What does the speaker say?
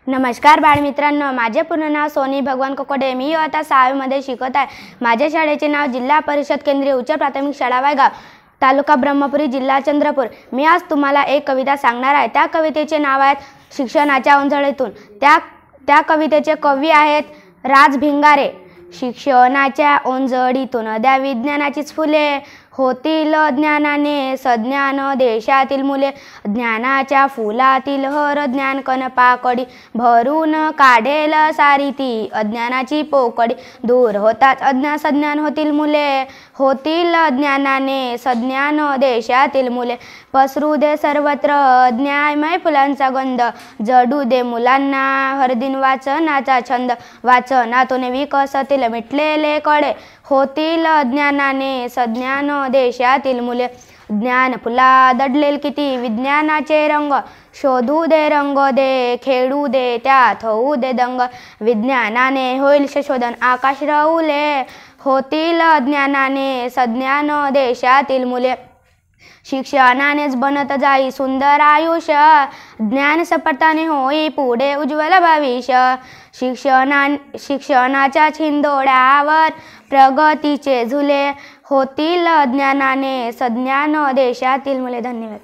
नमस्कार बाळमित्रांनो, माझे पूर्ण नाव सोनी भगवान कोकडे। मी आता 6वी मध्ये शिकत आहे। माझ्या शाळेचे नाव जिल्हा परिषद केंद्रीय उच्च प्राथमिक शाळा वायगाव, तालुका ब्रह्मपुरी, जिल्हा चंद्रपूर। मी आज तुम्हाला एक कविता सांगणार आहे। त्या कवितेचे नाव आहे शिक्षणाच्या ओंजळीतून। त्या कवितेचे कवी आहेत राज भिंगारे। शिक्षणाच्या ओंजळीतून द्या विज्ञानाचीच फुले, होतील ज्ञानाने सज्ञान देशातील मुले। ज्ञानाच्या फुलातील हर ज्ञान कणपाकडी, भरून काढेल सारी ती अज्ञानाची पोकडी। दूर होताच अज्ञान सज्ञान होतील मुले, होतील ज्ञानाने सज्ञान देशातील मुले। पसरू दे सर्वत्र ज्ञानमय फुलांचा गंध, जडू दे मुलांना हरदिन वाचनाचा छंद। वाचनातून विकसतील मिटलेले कळे, होतील ज्ञानाने सज्ञान देशातील मुले। ज्ञान फुला दडलेल किती विज्ञानाचे रंग, शोधू दे रंग दे खेळू दे त्यात होऊ दे दंग। विज्ञानाने होईल शोधन आकाश रवले, होतील ज्ञानाने सज्ञान देशातील मुले। शिक्षणानेच बनत जाई सुंदर आयुष्य, ज्ञान सफलताने होई पुढे उज्ज्वल भविष्य। शिक्षणाच्या छिंदोड्यावर प्रगतीचे झुले, होतील ज्ञानाने सज्ञान देशातील मुले। धन्यवाद।